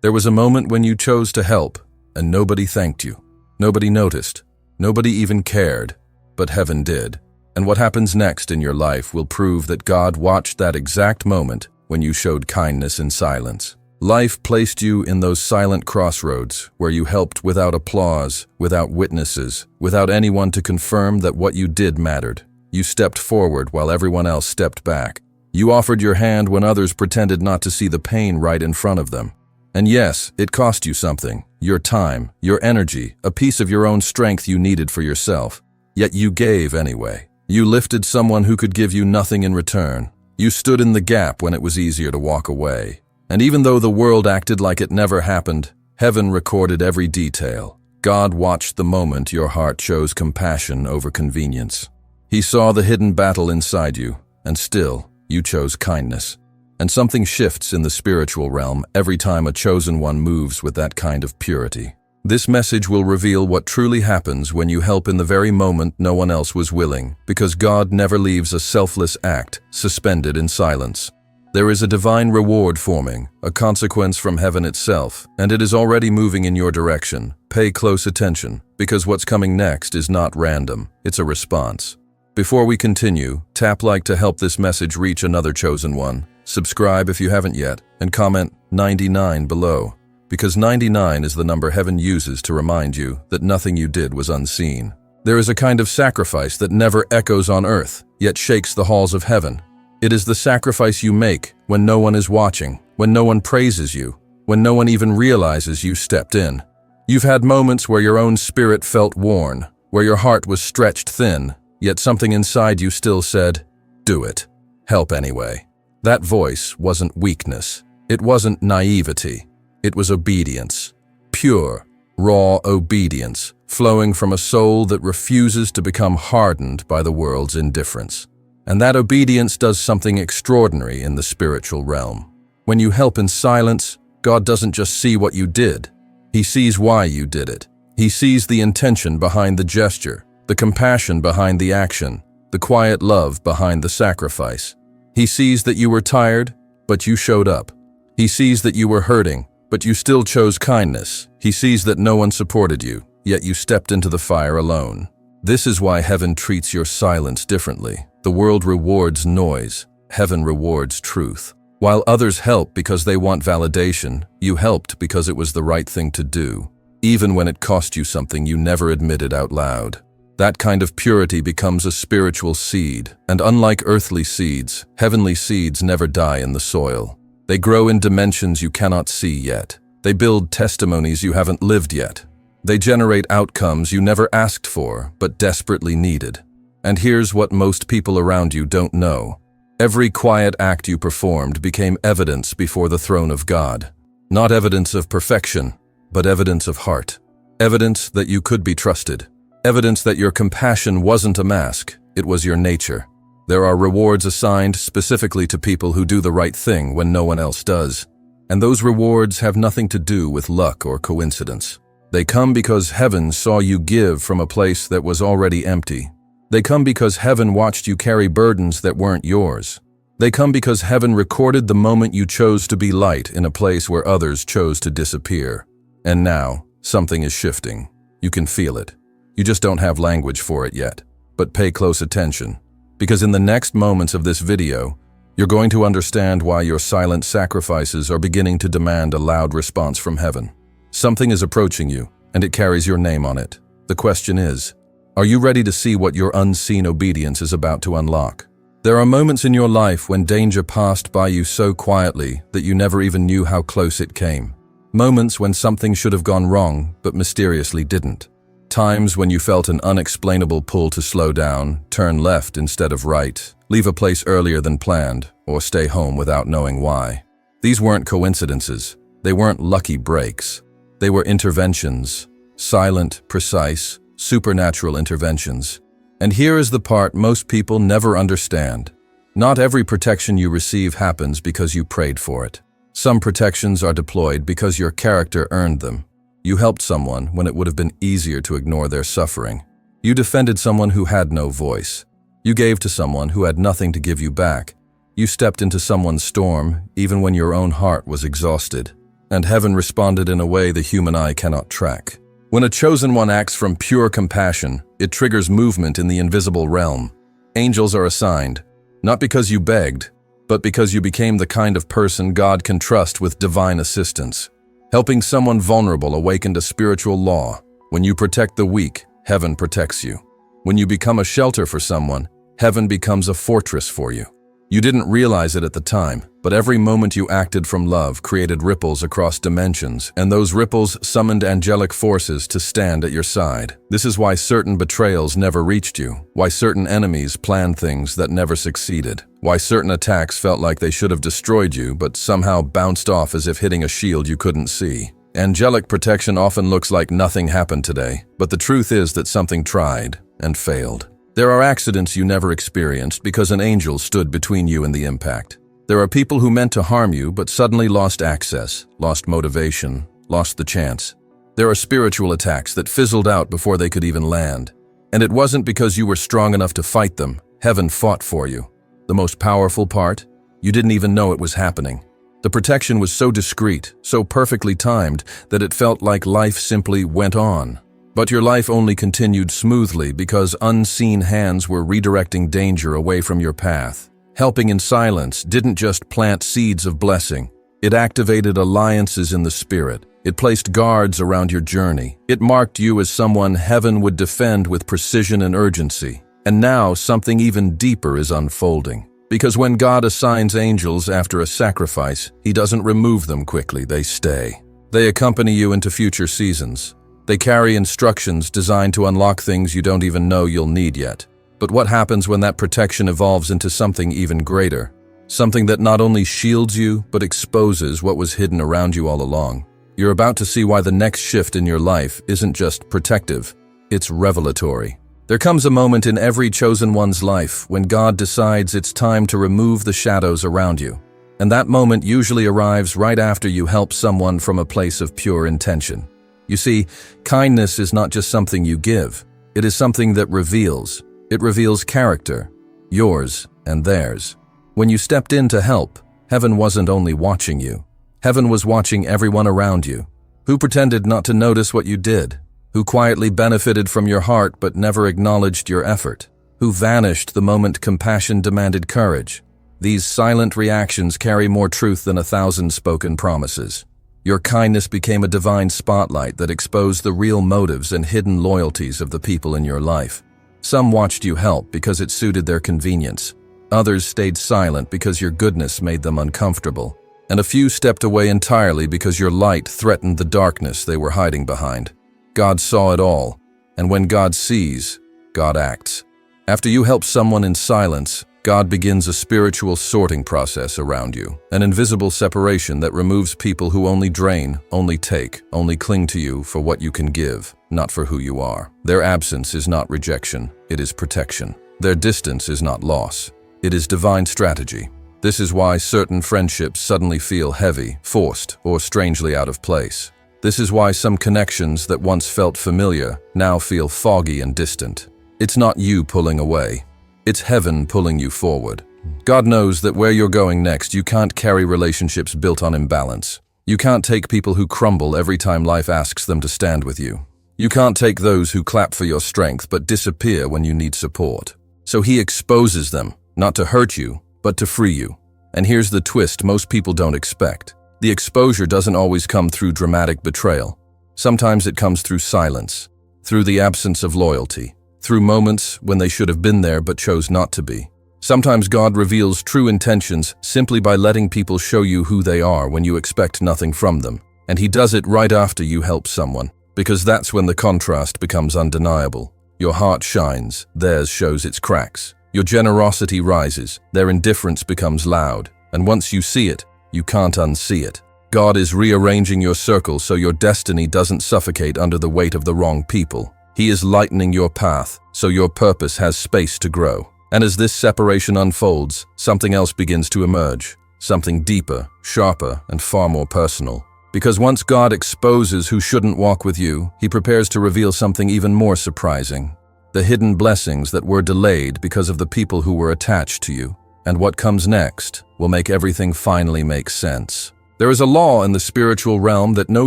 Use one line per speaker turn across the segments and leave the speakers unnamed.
There was a moment when you chose to help, and nobody thanked you. Nobody noticed. Nobody even cared. But heaven did. And what happens next in your life will prove that God watched that exact moment when you showed kindness in silence. Life placed you in those silent crossroads where you helped without applause, without witnesses, without anyone to confirm that what you did mattered. You stepped forward while everyone else stepped back. You offered your hand when others pretended not to see the pain right in front of them. And yes, it cost you something, your time, your energy, a piece of your own strength you needed for yourself. Yet you gave anyway. You lifted someone who could give you nothing in return. You stood in the gap when it was easier to walk away. And even though the world acted like it never happened, heaven recorded every detail. God watched the moment your heart chose compassion over convenience. He saw the hidden battle inside you, and still, you chose kindness. And something shifts in the spiritual realm every time a chosen one moves with that kind of purity. This message will reveal what truly happens when you help in the very moment no one else was willing, because God never leaves a selfless act suspended in silence. There is a divine reward forming, a consequence from heaven itself, and it is already moving in your direction. Pay close attention, because what's coming next is not random, it's a response. Before we continue, tap like to help this message reach another chosen one. Subscribe if you haven't yet, and comment 99 below, because 99 is the number heaven uses to remind you that nothing you did was unseen. There is a kind of sacrifice that never echoes on earth, yet shakes the halls of heaven. It is the sacrifice you make when no one is watching, when no one praises you, when no one even realizes you stepped in. You've had moments where your own spirit felt worn, where your heart was stretched thin, yet something inside you still said, "Do it. Help anyway." That voice wasn't weakness. It wasn't naivety. It was obedience. Pure, raw obedience, flowing from a soul that refuses to become hardened by the world's indifference. And that obedience does something extraordinary in the spiritual realm. When you help in silence, God doesn't just see what you did. He sees why you did it. He sees the intention behind the gesture, the compassion behind the action, the quiet love behind the sacrifice. He sees that you were tired, but you showed up. He sees that you were hurting, but you still chose kindness. He sees that no one supported you, yet you stepped into the fire alone. This is why heaven treats your silence differently. The world rewards noise. Heaven rewards truth. While others help because they want validation, you helped because it was the right thing to do, even when it cost you something you never admitted out loud. That kind of purity becomes a spiritual seed, and unlike earthly seeds, heavenly seeds never die in the soil. They grow in dimensions you cannot see yet. They build testimonies you haven't lived yet. They generate outcomes you never asked for, but desperately needed. And here's what most people around you don't know. Every quiet act you performed became evidence before the throne of God. Not evidence of perfection, but evidence of heart. Evidence that you could be trusted. Evidence that your compassion wasn't a mask, it was your nature. There are rewards assigned specifically to people who do the right thing when no one else does. And those rewards have nothing to do with luck or coincidence. They come because heaven saw you give from a place that was already empty. They come because heaven watched you carry burdens that weren't yours. They come because heaven recorded the moment you chose to be light in a place where others chose to disappear. And now, something is shifting. You can feel it. You just don't have language for it yet. But pay close attention, because in the next moments of this video, you're going to understand why your silent sacrifices are beginning to demand a loud response from heaven. Something is approaching you, and it carries your name on it. The question is, are you ready to see what your unseen obedience is about to unlock? There are moments in your life when danger passed by you so quietly that you never even knew how close it came. Moments when something should have gone wrong, but mysteriously didn't. Times when you felt an unexplainable pull to slow down, turn left instead of right, leave a place earlier than planned, or stay home without knowing why. These weren't coincidences. They weren't lucky breaks. They were interventions. Silent, precise, supernatural interventions. And here is the part most people never understand. Not every protection you receive happens because you prayed for it. Some protections are deployed because your character earned them. You helped someone when it would have been easier to ignore their suffering. You defended someone who had no voice. You gave to someone who had nothing to give you back. You stepped into someone's storm even when your own heart was exhausted. and heaven responded in a way the human eye cannot track. When a chosen one acts from pure compassion, it triggers movement in the invisible realm. Angels are assigned, not because you begged, but because you became the kind of person God can trust with divine assistance. Helping someone vulnerable awakened a spiritual law. When you protect the weak, heaven protects you. When you become a shelter for someone, heaven becomes a fortress for you. You didn't realize it at the time, but every moment you acted from love created ripples across dimensions, and those ripples summoned angelic forces to stand at your side. This is why certain betrayals never reached you, why certain enemies planned things that never succeeded, why certain attacks felt like they should have destroyed you but somehow bounced off as if hitting a shield you couldn't see. Angelic protection often looks like nothing happened today, but the truth is that something tried and failed. There are accidents you never experienced because an angel stood between you and the impact. There are people who meant to harm you but suddenly lost access, lost motivation, lost the chance. There are spiritual attacks that fizzled out before they could even land. And it wasn't because you were strong enough to fight them. Heaven fought for you. The most powerful part? You didn't even know it was happening. The protection was so discreet, so perfectly timed, that it felt like life simply went on. But your life only continued smoothly because unseen hands were redirecting danger away from your path. Helping in silence didn't just plant seeds of blessing. It activated alliances in the spirit. It placed guards around your journey. It marked you as someone heaven would defend with precision and urgency. And now something even deeper is unfolding. Because when God assigns angels after a sacrifice, He doesn't remove them quickly, they stay. They accompany you into future seasons. They carry instructions designed to unlock things you don't even know you'll need yet. But what happens when that protection evolves into something even greater? Something that not only shields you, but exposes what was hidden around you all along. You're about to see why the next shift in your life isn't just protective, it's revelatory. There comes a moment in every chosen one's life when God decides it's time to remove the shadows around you. And that moment usually arrives right after you help someone from a place of pure intention. You see, kindness is not just something you give. It is something that reveals. It reveals character, yours and theirs. When you stepped in to help, heaven wasn't only watching you. Heaven was watching everyone around you. Who pretended not to notice what you did? Who quietly benefited from your heart but never acknowledged your effort? Who vanished the moment compassion demanded courage? These silent reactions carry more truth than 1,000 spoken promises. Your kindness became a divine spotlight that exposed the real motives and hidden loyalties of the people in your life. Some watched you help because it suited their convenience. Others stayed silent because your goodness made them uncomfortable. And a few stepped away entirely because your light threatened the darkness they were hiding behind. God saw it all, and when God sees, God acts. After you help someone in silence, God begins a spiritual sorting process around you, an invisible separation that removes people who only drain, only take, only cling to you for what you can give, not for who you are. Their absence is not rejection, it is protection. Their distance is not loss, it is divine strategy. This is why certain friendships suddenly feel heavy, forced, or strangely out of place. This is why some connections that once felt familiar now feel foggy and distant. It's not you pulling away. It's heaven pulling you forward. God knows that where you're going next, you can't carry relationships built on imbalance. You can't take people who crumble every time life asks them to stand with you. You can't take those who clap for your strength but disappear when you need support. So He exposes them, not to hurt you, but to free you. And here's the twist most people don't expect. The exposure doesn't always come through dramatic betrayal. Sometimes it comes through silence, through the absence of loyalty, through moments when they should have been there but chose not to be. Sometimes God reveals true intentions simply by letting people show you who they are when you expect nothing from them. And He does it right after you help someone, because that's when the contrast becomes undeniable. Your heart shines, theirs shows its cracks. Your generosity rises, their indifference becomes loud. And once you see it, you can't unsee it. God is rearranging your circle so your destiny doesn't suffocate under the weight of the wrong people. He is lightening your path so your purpose has space to grow. And as this separation unfolds, something else begins to emerge. Something deeper, sharper, and far more personal. Because once God exposes who shouldn't walk with you, He prepares to reveal something even more surprising. The hidden blessings that were delayed because of the people who were attached to you. And what comes next will make everything finally make sense. There is a law in the spiritual realm that no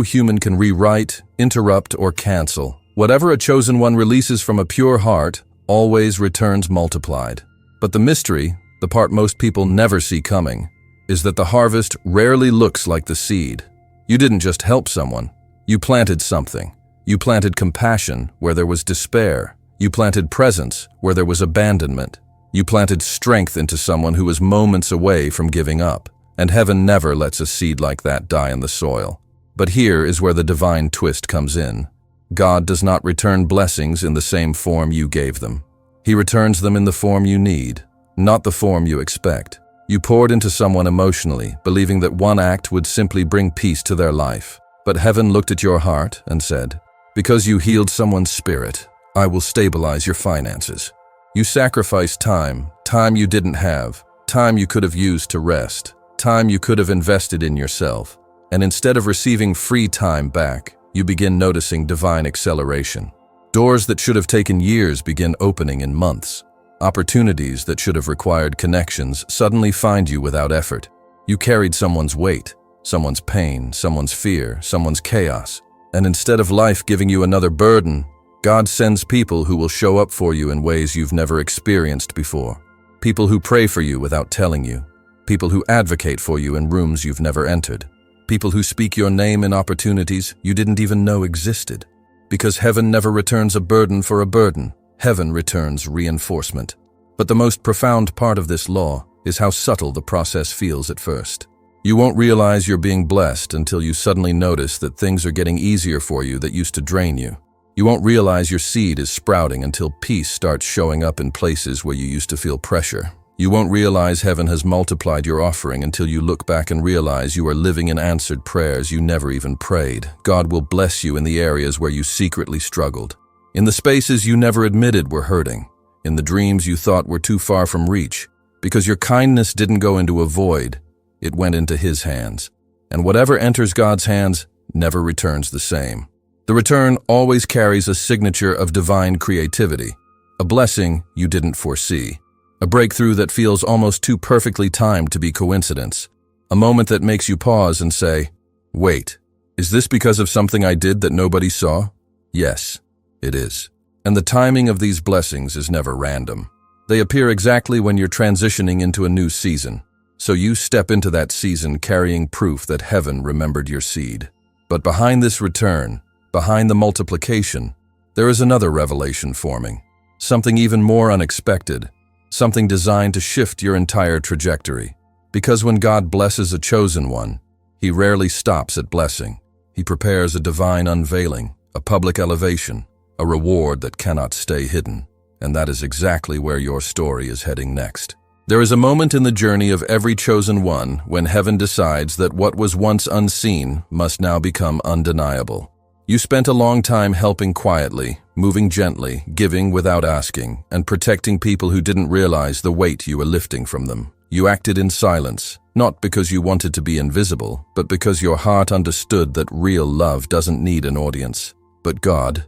human can rewrite, interrupt, or cancel. Whatever a chosen one releases from a pure heart always returns multiplied. But the mystery, the part most people never see coming, is that the harvest rarely looks like the seed. You didn't just help someone. You planted something. You planted compassion where there was despair. You planted presence where there was abandonment. You planted strength into someone who was moments away from giving up. And heaven never lets a seed like that die in the soil. But here is where the divine twist comes in. God does not return blessings in the same form you gave them. He returns them in the form you need, not the form you expect. You poured into someone emotionally, believing that one act would simply bring peace to their life. But heaven looked at your heart and said, "Because you healed someone's spirit, I will stabilize your finances." You sacrificed time you didn't have, time you could have used to rest, time you could have invested in yourself. And instead of receiving free time back, you begin noticing divine acceleration. Doors that should have taken years begin opening in months. Opportunities that should have required connections suddenly find you without effort. You carried someone's weight, someone's pain, someone's fear, someone's chaos. And instead of life giving you another burden, God sends people who will show up for you in ways you've never experienced before. People who pray for you without telling you. People who advocate for you in rooms you've never entered. People who speak your name in opportunities you didn't even know existed. Because heaven never returns a burden for a burden. Heaven returns reinforcement. But the most profound part of this law is how subtle the process feels at first. You won't realize you're being blessed until you suddenly notice that things are getting easier for you that used to drain you. You won't realize your seed is sprouting until peace starts showing up in places where you used to feel pressure. You won't realize heaven has multiplied your offering until you look back and realize you are living in answered prayers you never even prayed. God will bless you in the areas where you secretly struggled. In the spaces you never admitted were hurting, in the dreams you thought were too far from reach, because your kindness didn't go into a void, it went into His hands. And whatever enters God's hands never returns the same. The return always carries a signature of divine creativity, a blessing you didn't foresee, a breakthrough that feels almost too perfectly timed to be coincidence, a moment that makes you pause and say, "Wait, is this because of something I did that nobody saw?" Yes. It is. And the timing of these blessings is never random. They appear exactly when you're transitioning into a new season. So you step into that season carrying proof that heaven remembered your seed. But behind this return, behind the multiplication, there is another revelation forming. Something even more unexpected. Something designed to shift your entire trajectory. Because when God blesses a chosen one, He rarely stops at blessing. He prepares a divine unveiling, a public elevation, a reward that cannot stay hidden, and that is exactly where your story is heading next. There is a moment in the journey of every chosen one when heaven decides that what was once unseen must now become undeniable. You spent a long time helping quietly, moving gently, giving without asking, and protecting people who didn't realize the weight you were lifting from them. You acted in silence, not because you wanted to be invisible, but because your heart understood that real love doesn't need an audience. But God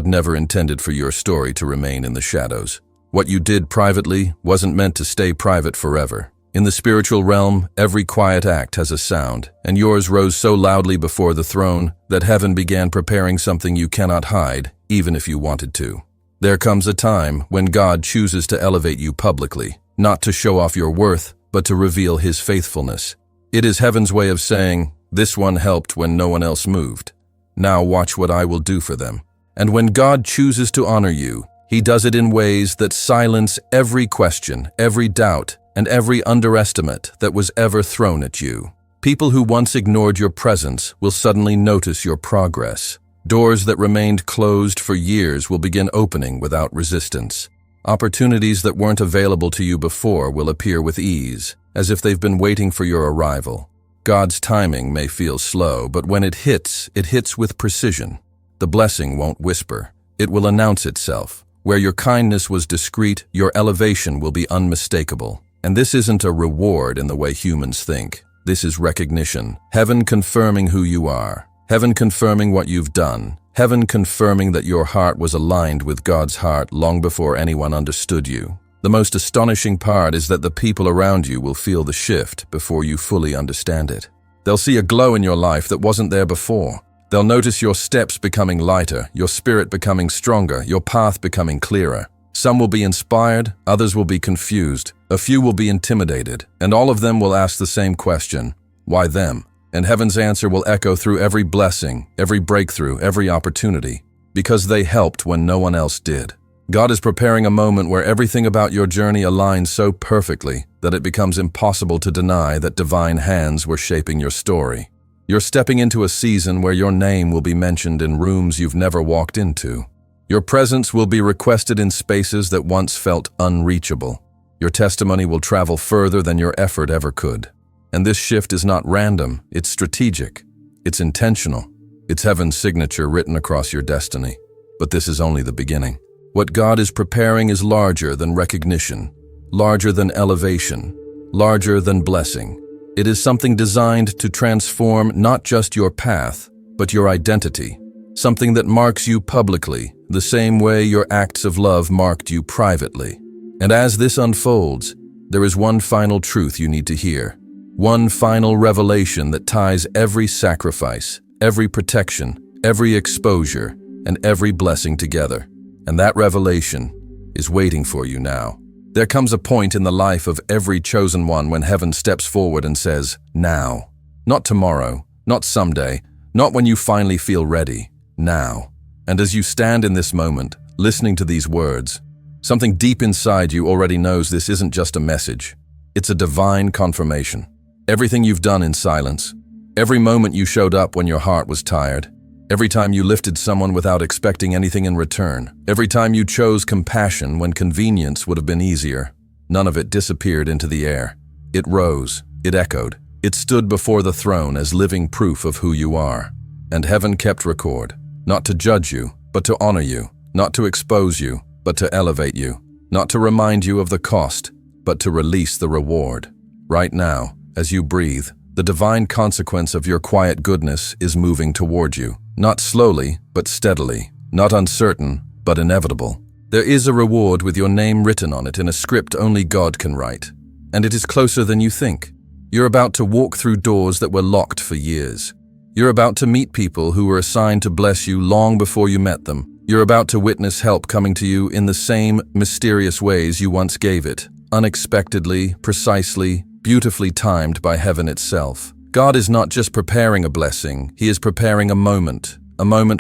never intended for your story to remain in the shadows. What you did privately wasn't meant to stay private forever. In the spiritual realm, every quiet act has a sound, and yours rose so loudly before the throne that heaven began preparing something you cannot hide, even if you wanted to. There comes a time when God chooses to elevate you publicly, not to show off your worth, but to reveal His faithfulness. It is heaven's way of saying, "This one helped when no one else moved. Now watch what I will do for them." And when God chooses to honor you, He does it in ways that silence every question, every doubt, and every underestimate that was ever thrown at you. People who once ignored your presence will suddenly notice your progress. Doors that remained closed for years will begin opening without resistance. Opportunities that weren't available to you before will appear with ease, as if they've been waiting for your arrival. God's timing may feel slow, but when it hits with precision. The blessing won't whisper. It will announce itself. Where your kindness was discreet, your elevation will be unmistakable. And this isn't a reward in the way humans think. This is recognition. Heaven confirming who you are. Heaven confirming what you've done. Heaven confirming that your heart was aligned with God's heart long before anyone understood you. The most astonishing part is that the people around you will feel the shift before you fully understand it. They'll see a glow in your life that wasn't there before. They'll notice your steps becoming lighter, your spirit becoming stronger, your path becoming clearer. Some will be inspired, others will be confused, a few will be intimidated, and all of them will ask the same question: why them? And heaven's answer will echo through every blessing, every breakthrough, every opportunity, because they helped when no one else did. God is preparing a moment where everything about your journey aligns so perfectly that it becomes impossible to deny that divine hands were shaping your story. You're stepping into a season where your name will be mentioned in rooms you've never walked into. Your presence will be requested in spaces that once felt unreachable. Your testimony will travel further than your effort ever could. And this shift is not random, it's strategic, it's intentional. It's heaven's signature written across your destiny. But this is only the beginning. What God is preparing is larger than recognition, larger than elevation, larger than blessing. It is something designed to transform not just your path, but your identity. Something that marks you publicly, the same way your acts of love marked you privately. And as this unfolds, there is one final truth you need to hear. One final revelation that ties every sacrifice, every protection, every exposure, and every blessing together. And that revelation is waiting for you now. There comes a point in the life of every chosen one when heaven steps forward and says, now. Not tomorrow, not someday, not when you finally feel ready. Now. And as you stand in this moment, listening to these words, something deep inside you already knows this isn't just a message. It's a divine confirmation. Everything you've done in silence, every moment you showed up when your heart was tired, every time you lifted someone without expecting anything in return, every time you chose compassion when convenience would have been easier, none of it disappeared into the air. It rose, it echoed, it stood before the throne as living proof of who you are. And heaven kept record, not to judge you, but to honor you, not to expose you, but to elevate you, not to remind you of the cost, but to release the reward. Right now, as you breathe, the divine consequence of your quiet goodness is moving toward you. Not slowly, but steadily. Not uncertain, but inevitable. There is a reward with your name written on it in a script only God can write. And it is closer than you think. You're about to walk through doors that were locked for years. You're about to meet people who were assigned to bless you long before you met them. You're about to witness help coming to you in the same mysterious ways you once gave it. Unexpectedly, precisely, beautifully timed by heaven itself. God is not just preparing a blessing, He is preparing a moment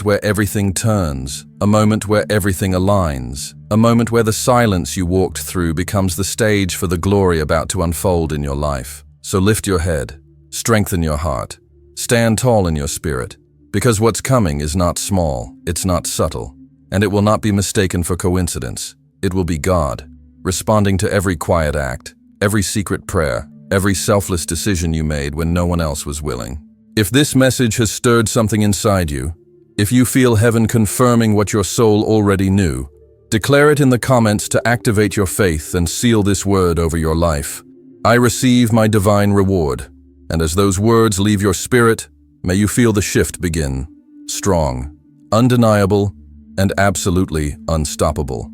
where everything turns, a moment where everything aligns, a moment where the silence you walked through becomes the stage for the glory about to unfold in your life. So lift your head, strengthen your heart, stand tall in your spirit, because what's coming is not small, it's not subtle, and it will not be mistaken for coincidence. It will be God, responding to every quiet act, every secret prayer, every selfless decision you made when no one else was willing. If this message has stirred something inside you, if you feel heaven confirming what your soul already knew, declare it in the comments to activate your faith and seal this word over your life. I receive my divine reward, and as those words leave your spirit, may you feel the shift begin. Strong, undeniable, and absolutely unstoppable.